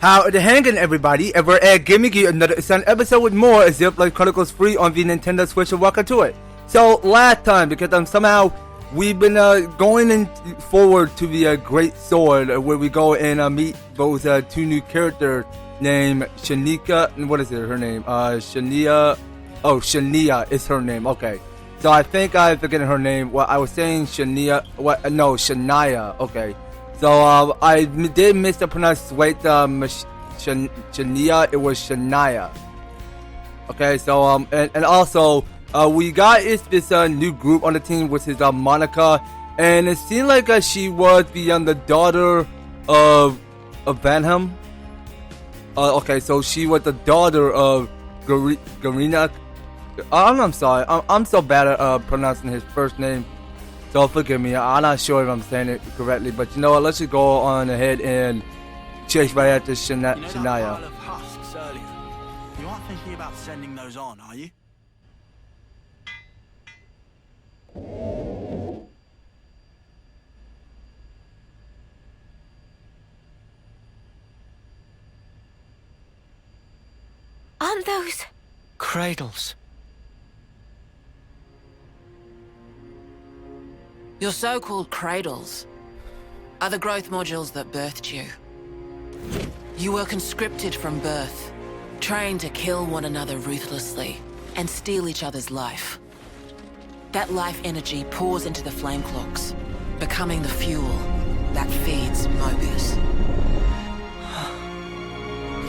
How it hanging, everybody? Ever giving you another Sun episode with more Xenoblade Chronicles free on the Nintendo Switch, and welcome to it. So last time, because somehow we've been going forward to the Great Sword, where we go and meet those two new characters named Shanika. And what is it? Her name? Shania. Oh, Shania is her name. Okay. So I think I'm forgetting her name. Well, I was saying Shania. What? No, Shania. Okay. So I did miss the pronunciation. Shania. It was Shania. Okay. So and also we got this new group on the team, which is Monica, and it seemed like she was the daughter of Vanham. Okay, so she was the daughter of Garina. I'm sorry. I'm so bad at pronouncing his first name. So forgive me. I'm not sure if I'm saying it correctly, but you know what? Let's just go on ahead and chase right after Shania. You know that pile of husks earlier? You aren't thinking about sending those on, are you? Aren't those cradles? Your so-called cradles are the growth modules that birthed you. You were conscripted from birth, trained to kill one another ruthlessly and steal each other's life. That life energy pours into the flame clocks, becoming the fuel that feeds Mobius.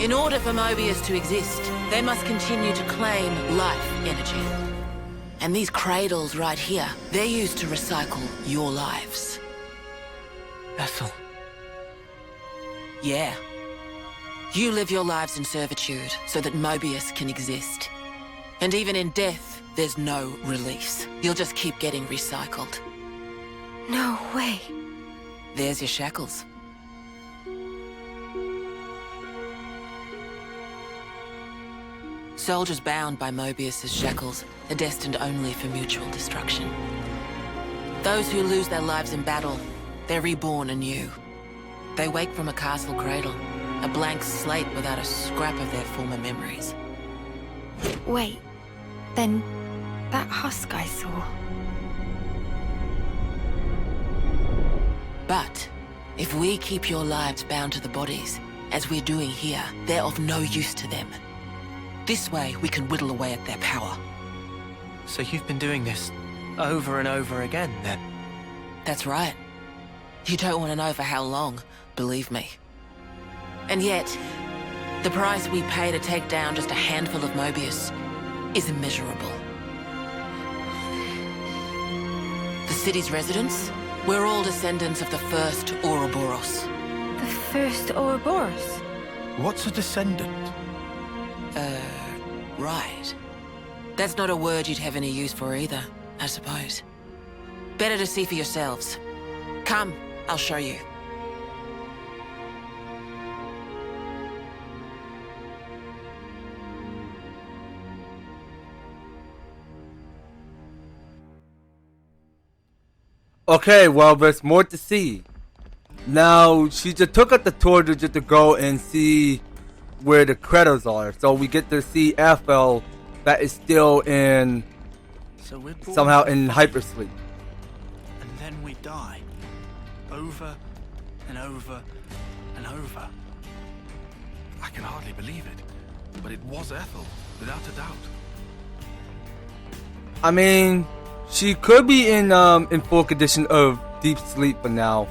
In order for Mobius to exist, they must continue to claim life energy. And these cradles right here, they're used to recycle your lives. Ethel. Yeah. You live your lives in servitude so that Mobius can exist. And even in death, there's no release. You'll just keep getting recycled. No way. There's your shackles. Soldiers bound by Mobius's shackles are destined only for mutual destruction. Those who lose their lives in battle, they're reborn anew. They wake from a castle cradle, a blank slate without a scrap of their former memories. Wait, then that husk I saw. But if we keep your lives bound to the bodies, as we're doing here, they're of no use to them. This way, we can whittle away at their power. So you've been doing this over and over again, then? That's right. You don't want to know for how long, believe me. And yet, the price we pay to take down just a handful of Mobius is immeasurable. The city's residents, we're all descendants of the first Ouroboros. The first Ouroboros? What's a descendant? Right. That's not a word you'd have any use for either, I suppose. Better to see for yourselves. Come, I'll show you. Okay, well, there's more to see. Now, she just took up the tour just to go and see where the credits are, so we get to see Ethel that is still in somehow in hypersleep. And then we die. Over and over and over. I can hardly believe it, but it was Ethel, without a doubt. I mean, she could be in full condition of deep sleep for now.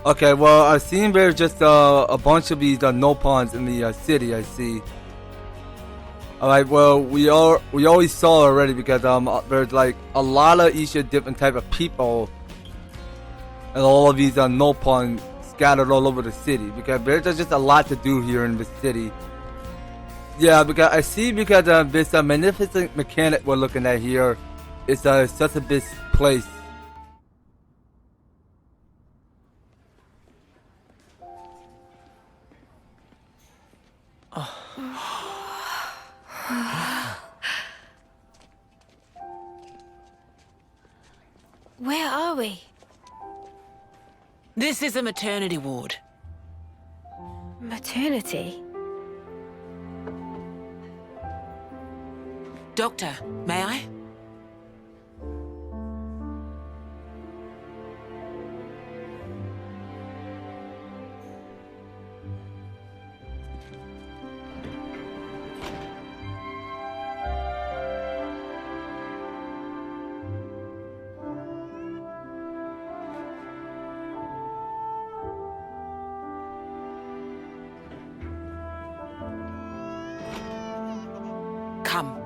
Okay, well, I've seen there's just a bunch of these Nopons in the city, I see. Alright, well, we always saw already because there's like a lot of each different type of people. And all of these Nopon scattered all over the city. Because there's just a lot to do here in the city. Yeah, because I see because this magnificent mechanic we're looking at here is such a big place. Where are we? This is a maternity ward. Maternity? Doctor, may I? Come.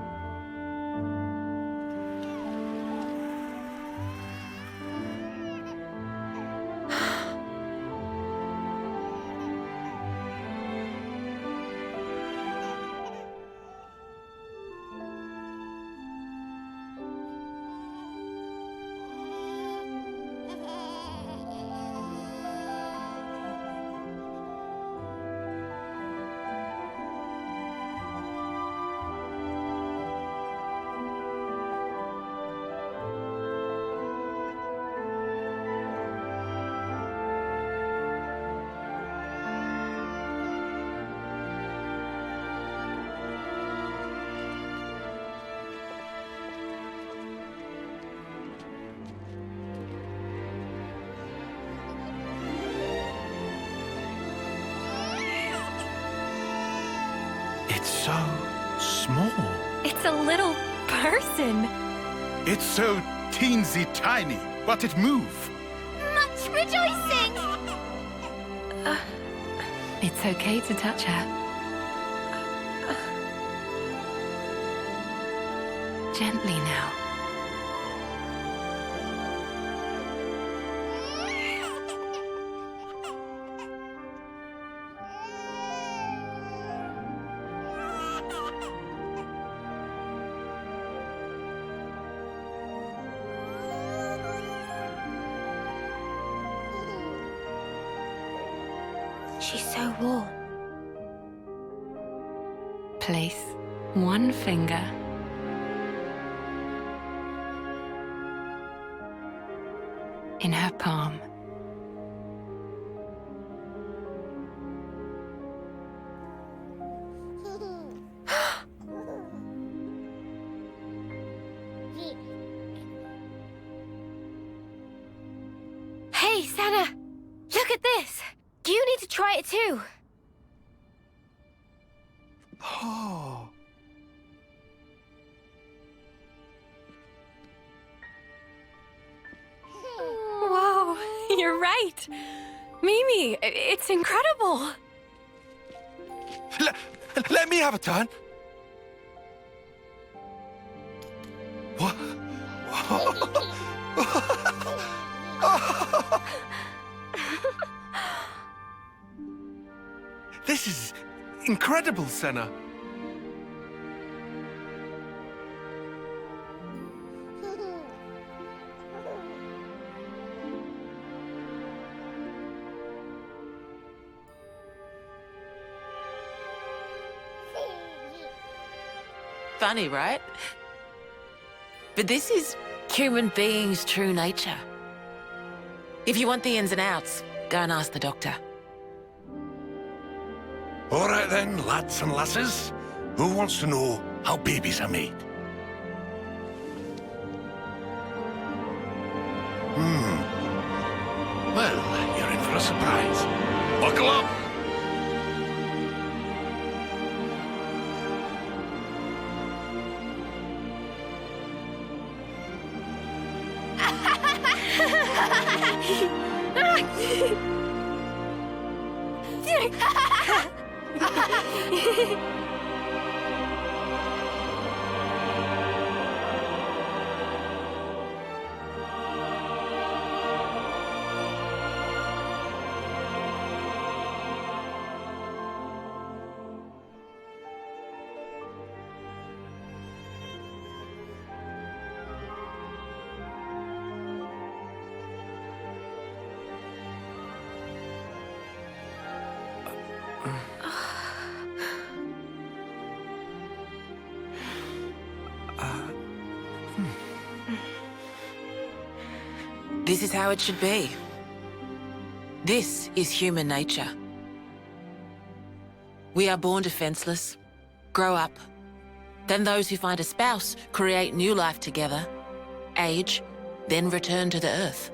It's so small. It's a little person. It's so teensy tiny, but it moves. Much rejoicing! It's okay to touch her. Gently now. She's so warm. Place one finger in her palm. Hey, Sana! Look at this! You need to try it too. Oh. Whoa, you're right. Mimi, it's incredible. Let me have a turn. What? This is incredible, Senna. Funny, right? But this is human beings' true nature. If you want the ins and outs, go and ask the doctor. All right then, lads and lasses. Who wants to know how babies are made? Well, you're in for a surprise. Buckle up! This is how it should be. This is human nature. We are born defenseless, grow up. Then those who find a spouse create new life together, age, then return to the earth.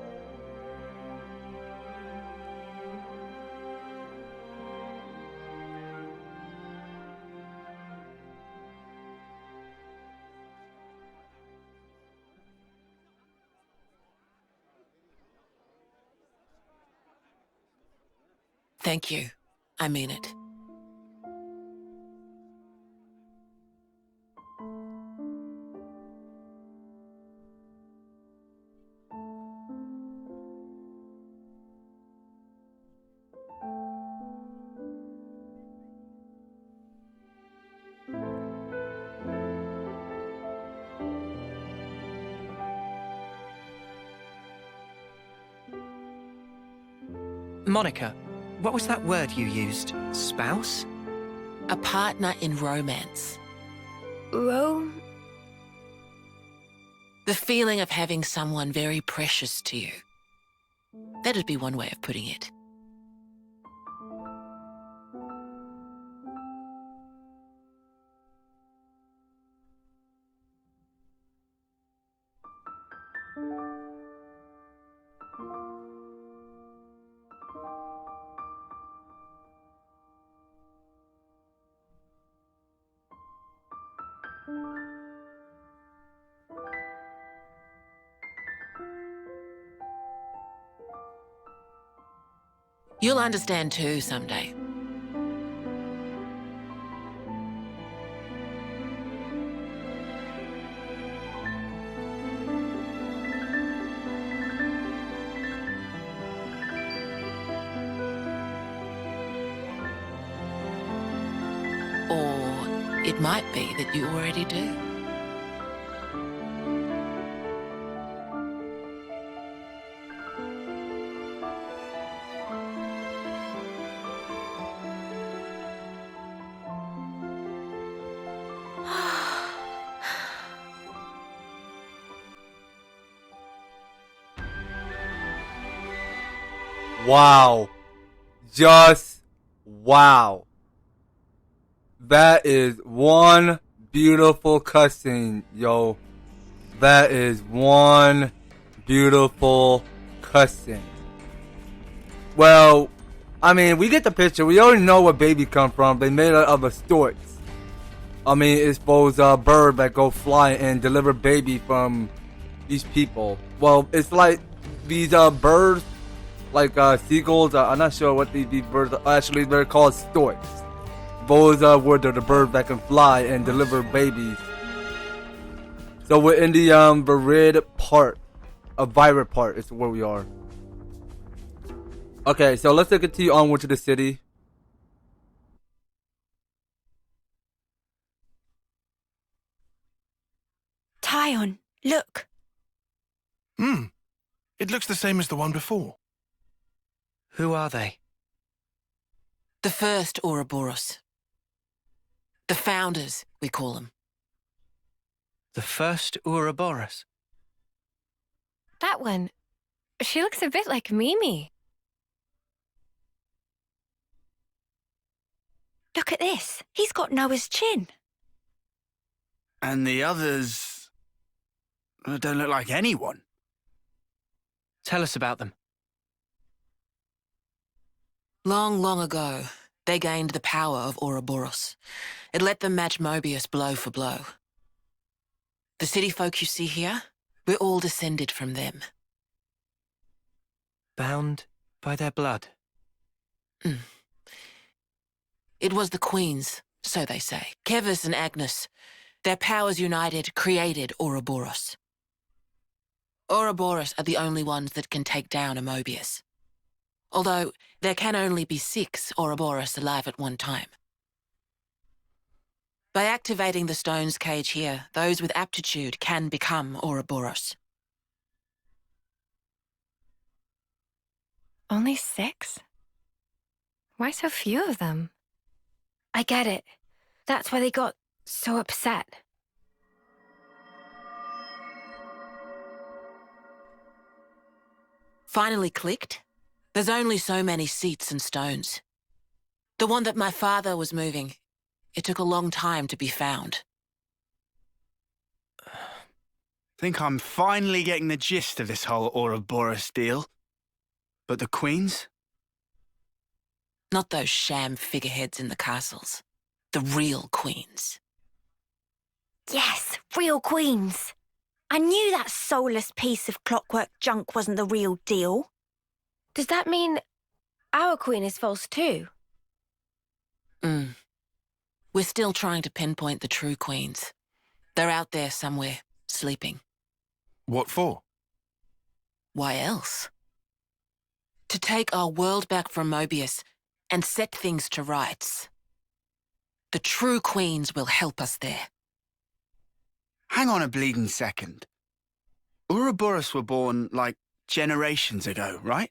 Thank you. I mean it. Monica, what was that word you used? Spouse? A partner in romance. Rome? The feeling of having someone very precious to you. That'd be one way of putting it. You'll understand too someday. Or it might be that you already do. Wow. Just wow. That is one beautiful cutscene, yo. That is one beautiful cutscene. Well, I mean, we get the picture. We already know where baby come from. They made it of a storks. I mean, it's those bird that go fly and deliver baby from these people. Well, it's like these birds, like seagulls. I'm not sure what these birds are. Actually, they're called storks. Those were the birds that can fly and deliver babies. So we're in the red part, a violet part is where we are. Okay, so let's continue onward to the city. Tyon, look. It looks the same as the one before. Who are they? The first Ouroboros. The founders, we call them. The first Ouroboros? That one. She looks a bit like Mimi. Look at this. He's got Noah's chin. And the others don't look like anyone. Tell us about them. Long, long ago, they gained the power of Ouroboros. It let them match Mobius blow for blow. The city folk you see here, we're all descended from them. Bound by their blood? It was the queens, so they say. Kevis and Agnes. Their powers united created Ouroboros. Ouroboros are the only ones that can take down a Mobius. Although, there can only be 6 Ouroboros alive at one time. By activating the stone's cage here, those with aptitude can become Ouroboros. Only 6? Why so few of them? I get it. That's why they got so upset. Finally clicked? There's only so many seats and stones. The one that my father was moving. It took a long time to be found. Think I'm finally getting the gist of this whole Ouroboros deal. But the queens? Not those sham figureheads in the castles. The real queens. Yes, real queens. I knew that soulless piece of clockwork junk wasn't the real deal. Does that mean our queen is false too? We're still trying to pinpoint the true queens. They're out there somewhere, sleeping. What for? Why else? To take our world back from Mobius and set things to rights. The true queens will help us there. Hang on a bleeding second. Ouroboros were born, like, generations ago, right?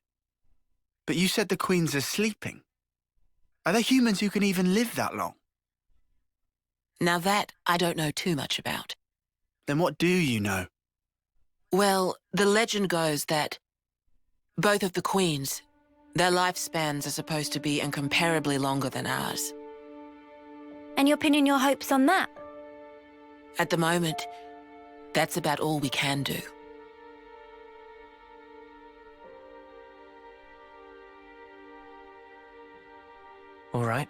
But you said the queens are sleeping. Are there humans who can even live that long? Now that I don't know too much about. Then what do you know? Well, the legend goes that both of the queens, their lifespans are supposed to be incomparably longer than ours. And you're pinning your hopes on that? At the moment, that's about all we can do. All right.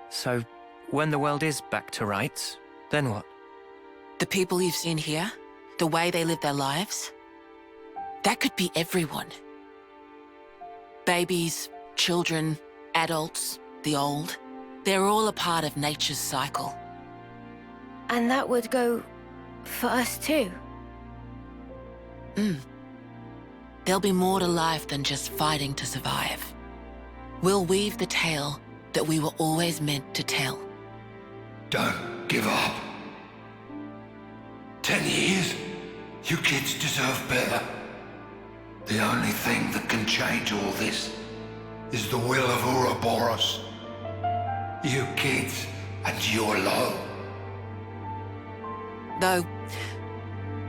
So, when the world is back to rights, then what? The people you've seen here, the way they live their lives, that could be everyone. Babies, children, adults, the old, they're all a part of nature's cycle. And that would go for us too? There'll be more to life than just fighting to survive. We'll weave the tale that we were always meant to tell. Don't give up. 10 years? You kids deserve better. The only thing that can change all this is the will of Ouroboros. You kids and your lot. Though,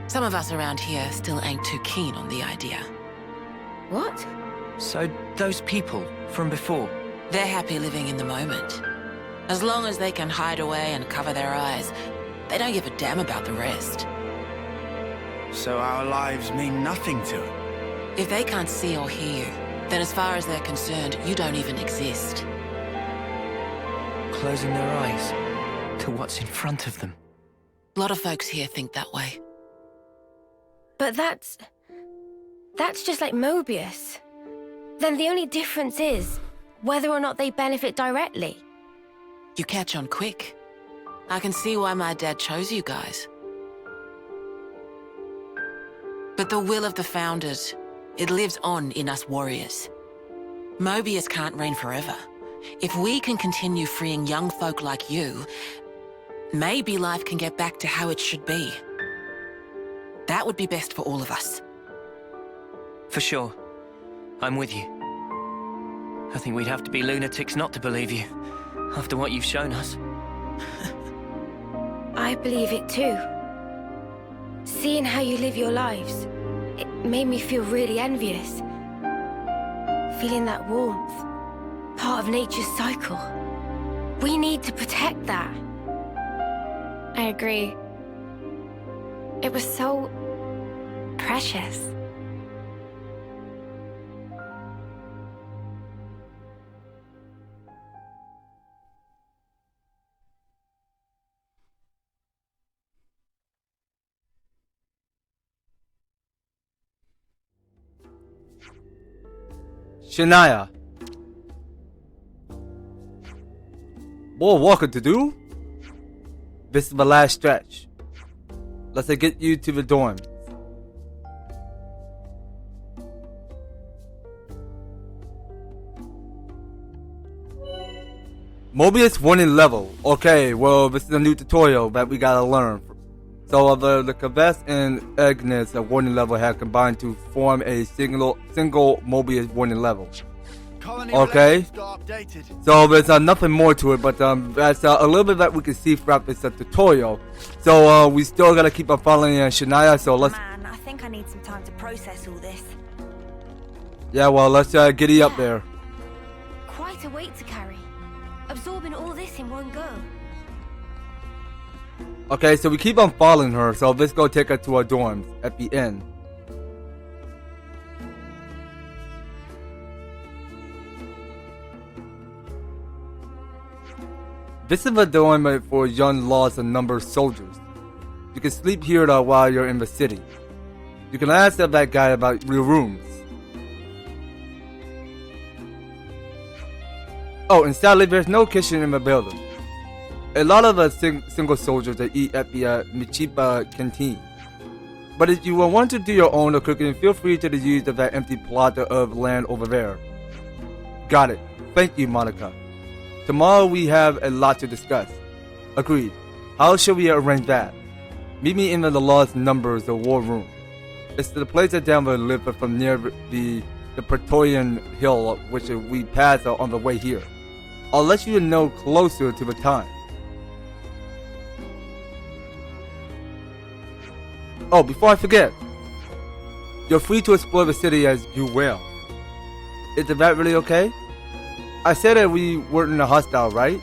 some of us around here still ain't too keen on the idea. What? So, those people from before, They're happy living in the moment. As long as they can hide away and cover their eyes, they don't give a damn about the rest. So our lives mean nothing to them. If they can't see or hear you, then as far as they're concerned, you don't even exist. closing their eyes to what's in front of them. A lot of folks here think that way. But that's just like Mobius. Then the only difference is whether or not they benefit directly. You catch on quick. I can see why my dad chose you guys. But the will of the Founders, it lives on in us warriors. Mobius can't reign forever. If we can continue freeing young folk like you, maybe life can get back to how it should be. That would be best for all of us. For sure. I'm with you. I think we'd have to be lunatics not to believe you, after what you've shown us. I believe it too. Seeing how you live your lives, it made me feel really envious. Feeling that warmth, part of nature's cycle. We need to protect that. I agree. It was so precious. Shania. More walking to do? This is my last stretch. Let's get you to the dorm. Mobius warning level. Okay, well, this is a new tutorial that we gotta learn. So the Kavess and Agnes warning level have combined to form a single Mobius warning level. Okay, so there's nothing more to it, but that's a little bit that we can see throughout this tutorial. So we still gotta keep on following Shania. So let's. Man, I think I need some time to process all this. Yeah, well, let's giddy up there. Quite a weight to carry. absorbing all this in one go. Okay, so we keep on following her, so let's go take her to our dorms at the end. This is a dorm for young lost and numbered soldiers. You can sleep here while you're in the city. You can ask that guy about your rooms. Oh, and sadly, there's no kitchen in the building. A lot of us single soldiers that eat at the Michiba canteen. But if you want to do your own cooking, feel free to use that empty plot of land over there. Got it. Thank you, Monica. Tomorrow we have a lot to discuss. Agreed. How shall we arrange that? Meet me in the Lost Numbers, the war room. It's the place down the river from near the Praetorian Hill, which we passed on the way here. I'll let you know closer to the time. Oh, before I forget, you're free to explore the city as you will. Is that really okay? I said that we weren't hostile, right?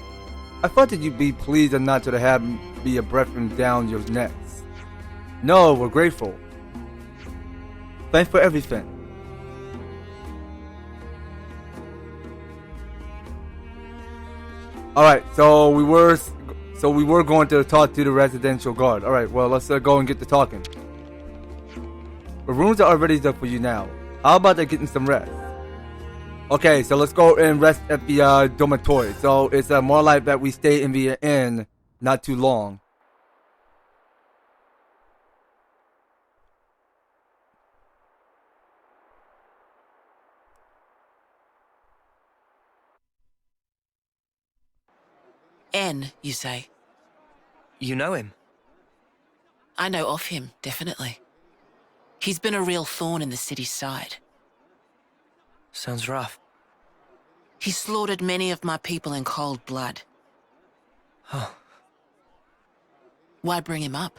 I thought that you'd be pleased and not to have me breathing down your necks. No, we're grateful. Thanks for everything. Alright, so we were going to talk to the residential guard. Alright, well, let's go and get to talking. The rooms are already up for you now. How about getting some rest? Okay, so let's go and rest at the dormitory. So it's more like that we stay in the inn not too long. N, you say? You know him? I know of him, definitely. He's been a real thorn in the city's side. Sounds rough. He slaughtered many of my people in cold blood. Oh. Why bring him up?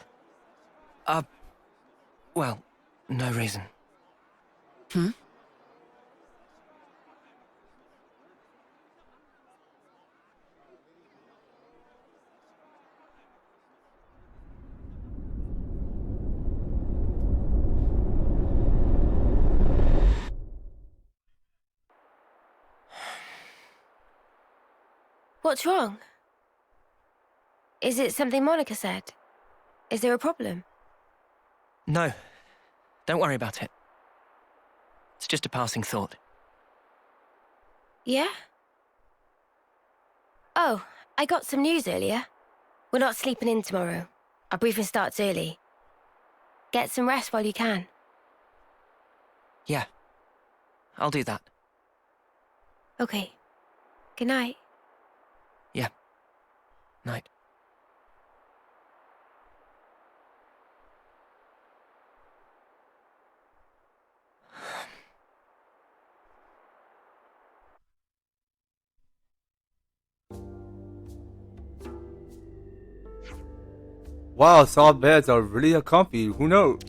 Well, no reason. Hmm? What's wrong? Is it something Monica said? Is there a problem? No. Don't worry about it. It's just a passing thought. Yeah? Oh, I got some news earlier. We're not sleeping in tomorrow. Our briefing starts early. Get some rest while you can. Yeah. I'll do that. Okay. Good night. Yeah. Night. Wow, soft beds are really comfy. Who knows?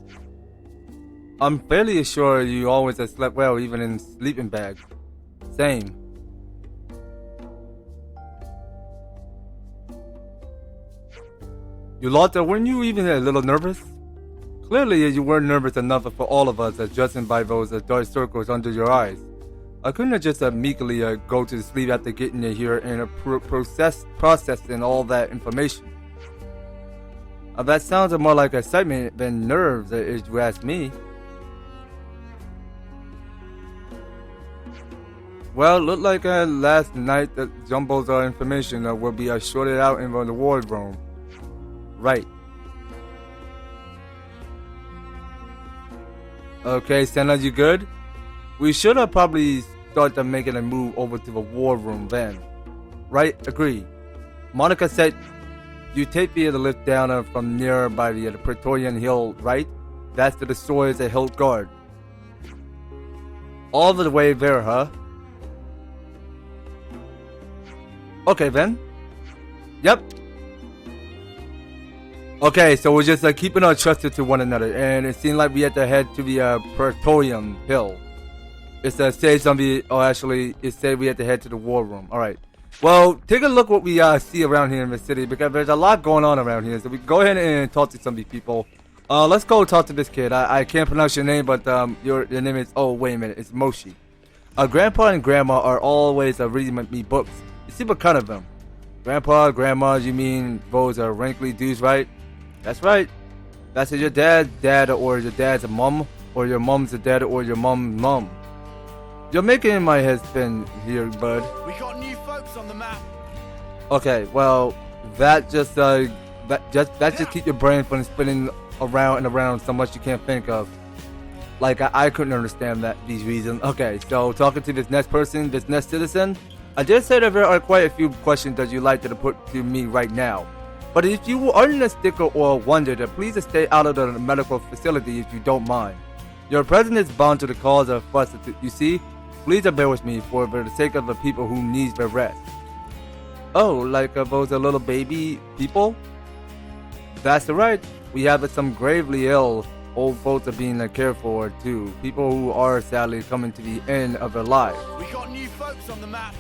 I'm fairly sure you always have slept well, even in sleeping bags. Same. You Lotta, weren't you even a little nervous? Clearly, you weren't nervous enough for all of us, judging by those dark circles under your eyes. I couldn't just meekly go to sleep after getting you here and processing all that information. That sounds more like excitement than nerves, if you ask me. Well, looked like last night that Jumbo's information will be sorted out in the ward room. Right. Okay, Senna, you good? We should have probably started making a move over to the war room then. Right? Agree. Monica said you take the lift down from nearby the Praetorian Hill, right? That's the destroyer's hill guard. All the way there, huh? Okay then. Yep. Okay, so we're just keeping our trusted to one another, and it seemed like we had to head to the Praetorian Hill. It says on the, oh actually, it said we had to head to the war room. Alright. Well, take a look what we see around here in the city, because there's a lot going on around here. So we can go ahead and talk to some of these people. Let's go talk to this kid. I can't pronounce your name, but your name is, oh wait a minute, it's Moshi. Grandpa and Grandma are always reading me books. You see what kind of them? Grandpa, Grandma, you mean those are wrinkly dudes, right? That's right. That's your dad, or your dad's a mom, or your mom's a dad, or your mom's mom. You're making my head spin here, bud. We got new folks on the map. Okay, well, that just keep your brain from spinning around and around so much you can't think of. Like I couldn't understand these reasons. Okay, so talking to this next person, this next citizen, I did say that there are quite a few questions that you'd like to put to me right now. But if you aren't a sticker or wonder, then please stay out of the medical facility if you don't mind. Your presence is bound to the cause of fuss, you see? Please bear with me for the sake of the people who need their rest. Oh, like those little baby people? That's right. We have some gravely ill old folks are being cared for too. People who are sadly coming to the end of their lives. We got new folks on the map.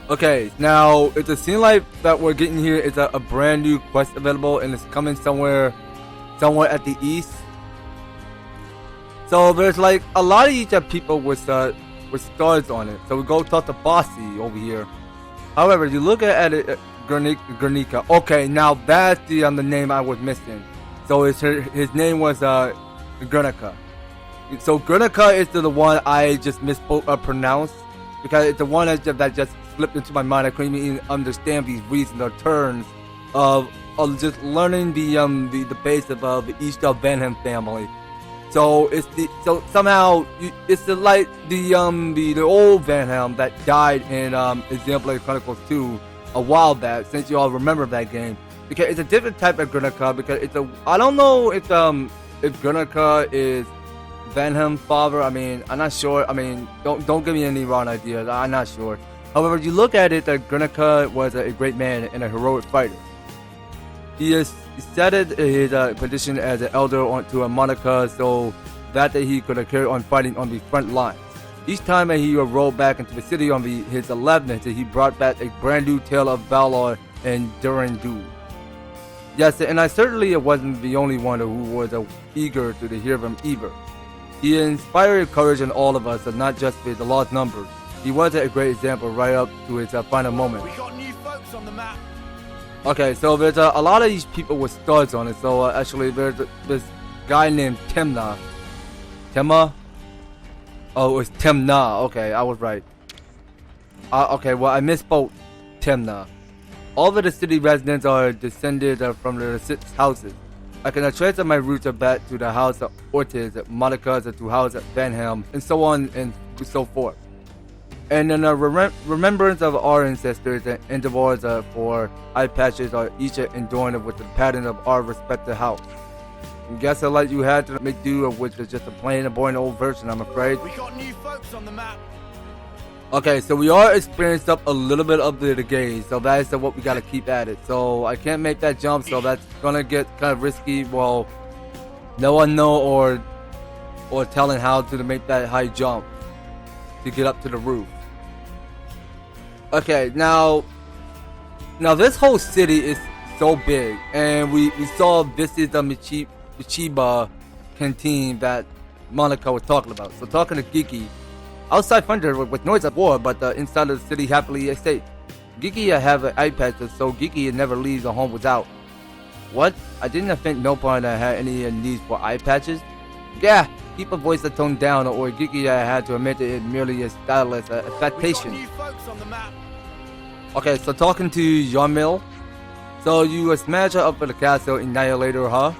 Okay, now it seems like that we're getting here is a brand new quest available, and it's coming somewhere at the east. So there's like a lot of each people with stars on it. So we go talk to Bossy over here. However, you look at it, Guernica. Okay, now that's the name I was missing. So his name was Guernica. So Guernica is the one I just mispronounced, because it's the one that just slipped into my mind. I couldn't even understand these reasons or turns of just learning the base of the East of Vanham family. So somehow it's like the old Vanham that died in Xenoblade Chronicles 2 a while back, since you all remember that game. Because it's a different type of Guernica, because I don't know if Guernica is Vanham's father. I mean, I'm not sure. I mean, don't give me any wrong ideas. I'm not sure. However, you look at it, Guernica was a great man and a heroic fighter. He set his position as an elder to Monica, so that he could carry on fighting on the front lines. Each time he rode back into the city on his 11th, he brought back a brand new tale of valor and Durandoo. Yes, and I certainly wasn't the only one who was eager to hear from either. He inspired courage in all of us, and not just with the lost numbers. He was a great example right up to his final moment. We got new folks on the map. Okay, so there's a lot of these people with studs on it. So actually, there's this guy named Timna. Timma? Oh, it's Timna. Okay, I was right. Okay, well, I misspoke. Timna. All of the city residents are descended from the 6 houses. I can trace my roots back to the house of Ortiz, Monica's to house at Vanham, and so on and so forth. And in a remembrance of our ancestors and intervals for eye patches are each adorned with the pattern of our respective house. I guess like you had to make do of which was just a plain and boring old version, I'm afraid. We got new folks on the map. Okay, so we are experienced up a little bit of the game, so that is what we gotta keep at it. So I can't make that jump, so that's gonna get kind of risky. Well, no one know or telling how to make that high jump to get up to the roof. Okay, now this whole city is so big, and we saw this is the Michiba canteen that Monica was talking about. So talking to Geeky, outside thunder with noise of war, but inside of the city happily estate. Geeky have an iPad, so Geeky never leaves the home without. What? I didn't think no one had any needs for eye patches. Yeah, keep a voice toned down, or Geeky had to admit it merely a stylist affectation. We got new folks on the map. Okay, so talking to Yarmil. So you smash her up for the castle annihilator, huh?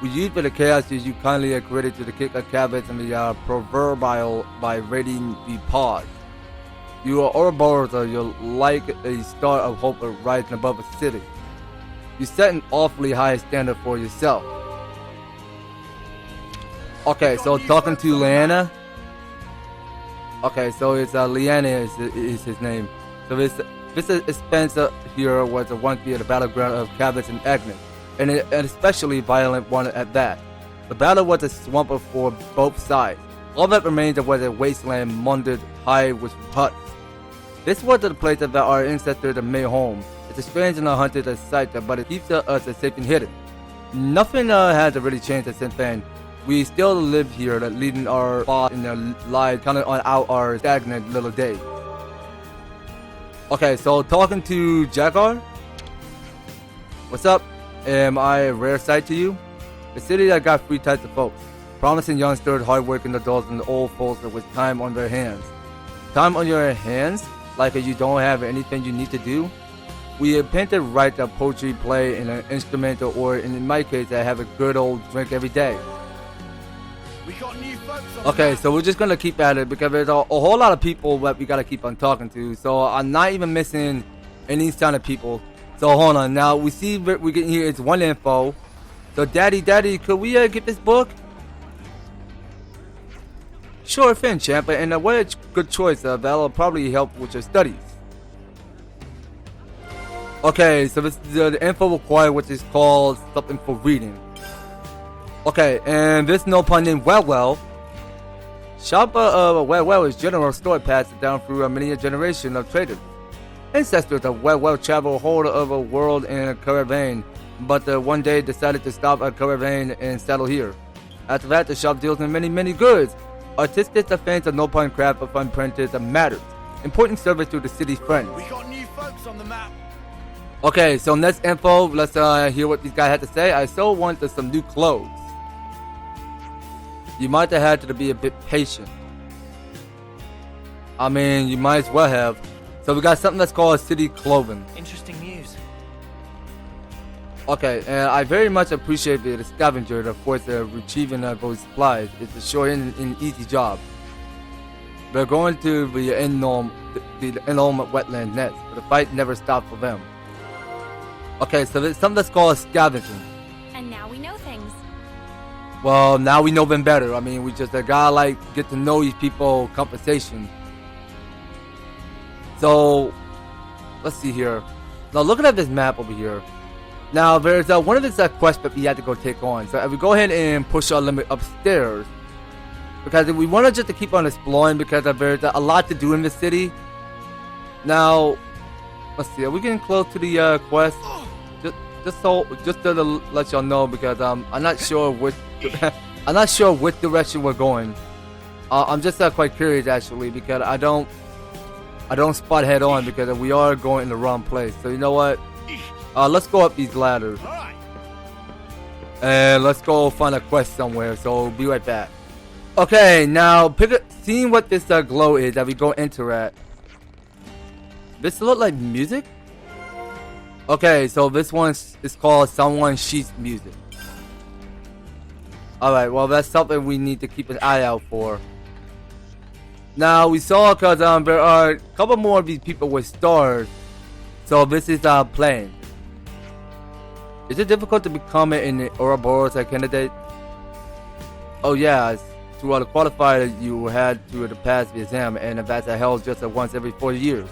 We used for the chaos as you kindly agreed to the kick of cabinets and the proverbial by raiding the pause. You are Ouroboros, you're like a star of hope rising above a city. You set an awfully high standard for yourself. Okay, so talking to Leanna. Okay, so it's Leanna is his name. So this Spencer here was once the battleground of Cabot and Agnes, and an especially violent one at that. The battle was a swamp for both sides. All that remained was a wasteland mounted high with huts. This was the place that our ancestors made home. It's a strange and unhaunted sight, but it keeps us safe and hidden. Nothing has really changed since then. We still live here, leading our thoughts in their lives, counting on out our stagnant little days. Okay, so talking to Jaguar. What's up? Am I a rare sight to you? The city that got three types of folks. Promising youngsters, hardworking adults, and old folks with time on their hands. Time on your hands? Like you don't have anything you need to do? We painted, write a poetry, play in an instrument, or in my case, I have a good old drink every day. We got new folks on Okay, so we're just gonna keep at it because there's a whole lot of people that we gotta keep on talking to. So I'm not even missing any sign of people. So hold on, now we see what we're getting here is one info. So daddy, could we get this book? Sure thing, champ, and what a good choice. That'll probably help with your studies. Okay, so this is the info required, which is called something for reading. Okay, and this no pun named Well. Shopper of Well is general store passed down through many a generation of traders. Ancestors of Well traveled a whole of a world in a caravan, but one day decided to stop a caravan and settle here. After that, the shop deals in many goods. Artistic defense of no pun craft of fun printed matters. Important service to the city's friends. We got new folks on the map. Okay, so next info, let's hear what these guys had to say. I so wanted some new clothes. You might have had to be a bit patient. I mean, you might as well have. So we got something that's called city clothing. Interesting news. Okay, and I very much appreciate the scavenger, of course, retrieving those supplies. It's a short and easy job. They're going to the enormous wetland next, but the fight never stopped for them. Okay, so there's something that's called scavenging. And now we know things. Well, now we know them better. I mean, we just gotta like get to know these people conversation. So, let's see here. Now, looking at this map over here. Now, there's one of these quests that we had to go take on. So, if we go ahead and push our limit upstairs, because we want to just to keep on exploring, because there's a lot to do in the city. Now, let's see. Are we getting close to the quest? Just to let y'all know, because I'm not sure which direction we're going. I'm just quite curious actually, because I don't spot head on, because we are going in the wrong place. So you know what? Let's go up these ladders. And let's go find a quest somewhere. So be right back. Okay, now seeing what this glow is that we go enter at. This look like music? Okay, so this one is called Someone Sheets Music. Alright, well that's something we need to keep an eye out for. Now we saw, because there are a couple more of these people with stars. So this is playing. Is it difficult to become an Ouroboros candidate? Oh yeah, to qualify you had to pass the exam, and that's held just once every 4 years.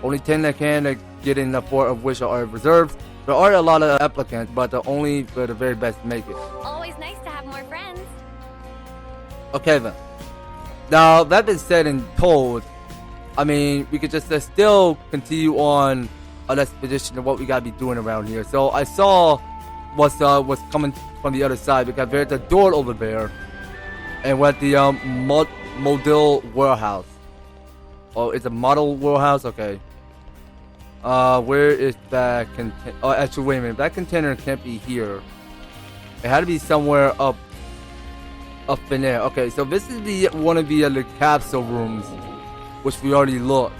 Only 10 that can get in, 4 of which are reserved. There are a lot of applicants, but only for the very best make it. Always nice to have more friends. Okay then. Now that being said and told, I mean we could just still continue on an expedition of what we gotta be doing around here. So I saw what's coming from the other side, because there's a door over there, and we're at the model warehouse. Oh, it's a model warehouse. Okay. Where is that container? Oh, actually, wait a minute. That container can't be here. It had to be somewhere up in there. Okay, so this is one of the capsule rooms, which we already looked.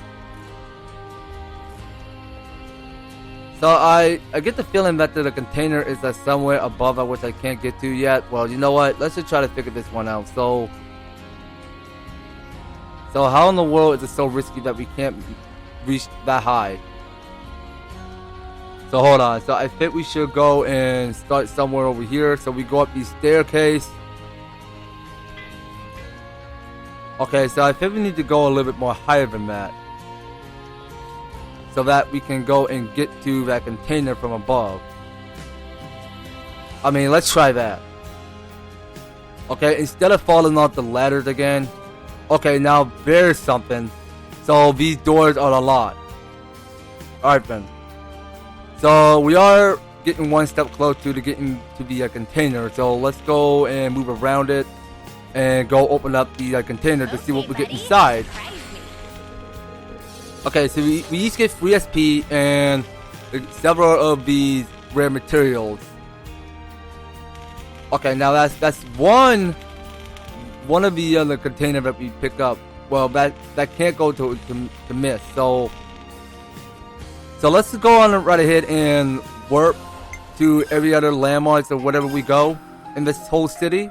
So I get the feeling that the container is somewhere above which I can't get to yet. Well, you know what? Let's just try to figure this one out. So how in the world is it so risky that we can't reach that high? So hold on. So I think we should go and start somewhere over here. So we go up the staircase. Okay, so I think we need to go a little bit more higher than that, so that we can go and get to that container from above. I mean, let's try that. Okay, instead of falling off the ladders again. Okay, now there's something. So these doors are a lot. Alright then. So we are getting one step closer to getting to the container. So let's go and move around it and go open up the container to see what we get inside. Okay, so we each get free SP and several of these rare materials. Okay, now that's one of the other container that we pick up. Well, that can't go to miss. So let's go on right ahead and warp to every other landmarks or whatever we go in this whole city.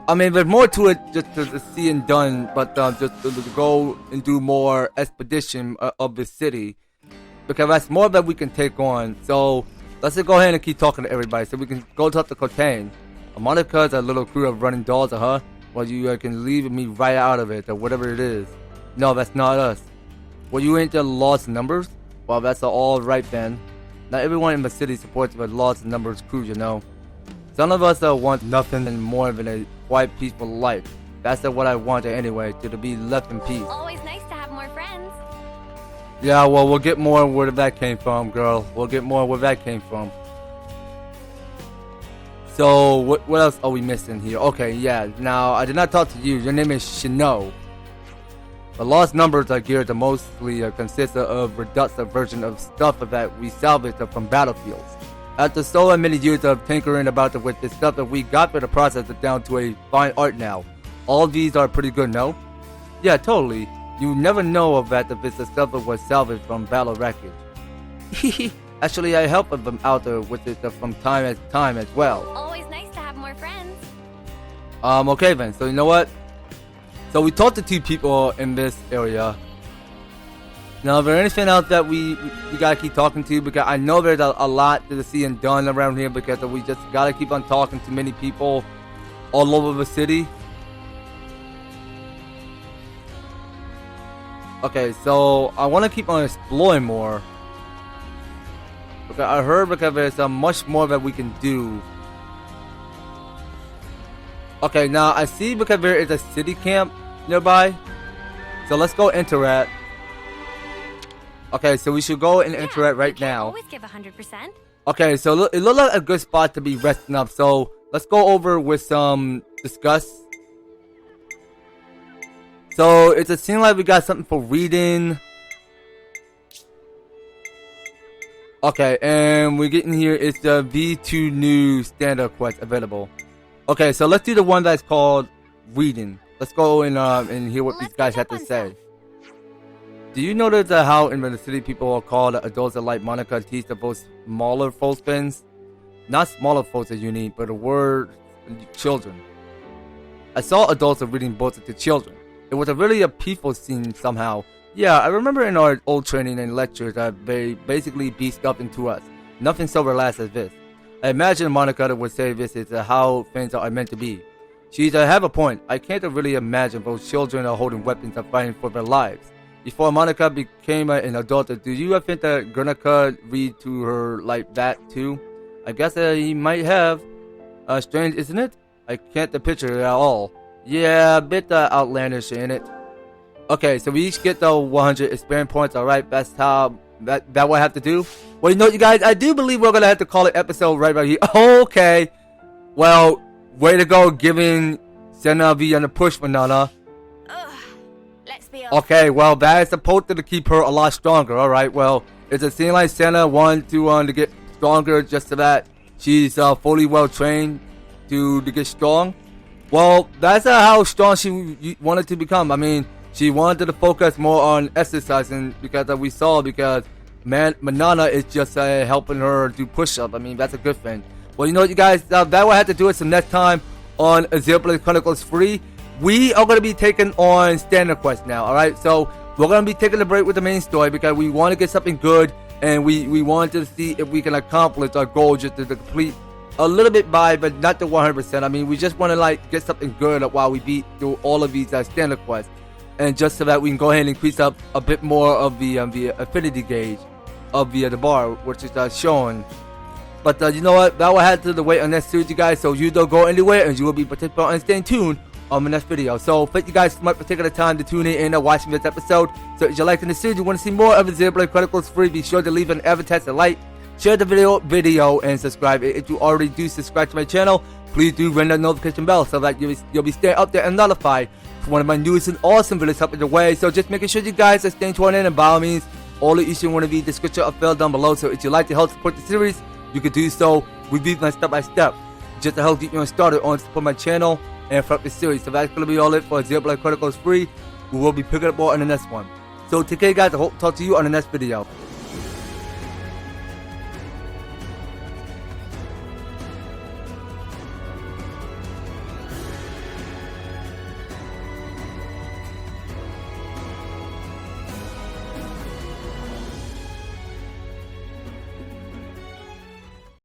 I mean, there's more to it just to see and done, but just to go and do more expedition of the city, because that's more that we can take on. So let's just go ahead and keep talking to everybody, so we can go talk to Cortane. Monica's a little crew of running dolls, huh? Well, you can leave me right out of it, or whatever it is. No, that's not us. Well, you ain't the lost numbers? Well, that's all right then. Not everyone in the city supports the lost numbers crew, you know. Some of us want nothing more than a quiet, peaceful life. That's what I wanted anyway, to be left in peace. Always nice to have more friends. Yeah, well, we'll get more where that came from, girl. We'll get more where that came from. So, what else are we missing here? Okay, yeah. Now, I did not talk to you. Your name is Shino. The lost numbers are geared to mostly consist of reduced version of stuff that we salvaged from battlefields. After so many years of tinkering about with this stuff, that we got the process down to a fine art now. All these are pretty good, no? Yeah, totally. You never know of that if it's the stuff that was salvaged from battle wreckage. Actually, I help them out with it from time to time as well. Always nice to have more friends. Okay then, so you know what? So we talked to 2 people in this area. Now, is there anything else that we gotta keep talking to? Because I know there's a lot to see and done around here, because we just gotta keep on talking to many people all over the city. Okay, so I want to keep on exploring more. Okay, I heard because there's much more that we can do. Okay, now I see because there is a city camp nearby. So let's go enter it. Okay, so we should go and enter it right now. Always give 100%. Okay, so it looks like a good spot to be resting up. So let's go over with some discuss. So it seems like we got something for reading. Okay, and we're getting here. It's the V2 new standard quest available. Okay, so let's do the one that's called reading. Let's go and hear what these guys have to say. Do you notice how in the city people are called adults that like Monica teach the most smaller folks things? Not smaller folks are unique, but the word children. I saw adults reading books to children. It was really a peaceful scene somehow. Yeah, I remember in our old training and lectures that they basically beat stuff into us. Nothing so relaxed as this. I imagine Monica would say this is how things are meant to be. She's have a point. I can't really imagine those children are holding weapons and fighting for their lives. Before Monica became an adult, do you think that Guernica read to her like that too? I guess he might have. Strange, isn't it? I can't picture it at all. Yeah, a bit outlandish, ain't it? Okay, so we each get the 100 experience points. Alright, that's how that what I have to do. Well, you know, you guys, I do believe we're gonna have to call it episode right here. Okay. Well, way to go, giving Senna V on the push for Nana. Okay, well, that is supposed to keep her a lot stronger. Alright, well, it's a scene like Senna wanted to get stronger just so that she's fully well trained to get strong. Well, that's how strong she wanted to become. I mean, she wanted to focus more on exercising because we saw Manana is just helping her do push-up. I mean, that's a good thing. Well, you know what, you guys, that will have to do it some next time on Xenoblade Chronicles 3. We are going to be taking on standard quest now, alright? So, we're going to be taking a break with the main story because we want to get something good, and we want to see if we can accomplish our goal just to complete a little bit by, but not to 100%. I mean, we just want to get something good while we beat through all of these standard quests, and just so that we can go ahead and increase up a bit more of the affinity gauge of the bar, which is shown. But you know what? That will have to wait on next series, you guys. So you don't go anywhere, and you will be participating and staying tuned on the next video. So thank you guys so much for taking the time to tune in and watching this episode. So if you're liking the series, you want to see more of the Xenoblade Chronicles free, be sure to leave an EVER-TASTIC like, share the video, and subscribe. If you already do subscribe to my channel, please do ring the notification bell so that you'll be staying up there and notified for one of my newest and awesome videos up in the way. So just making sure you guys are staying tuned in, and by all means, all the issues want to be description of filled down below. So if you'd like to help support the series, you can do so with these step by step, just to help get you started on support my channel and throughout the series. So that's gonna be all it for Xenoblade Chronicles free. We will be picking up more on the next one. So take care guys, I hope to talk to you on the next video.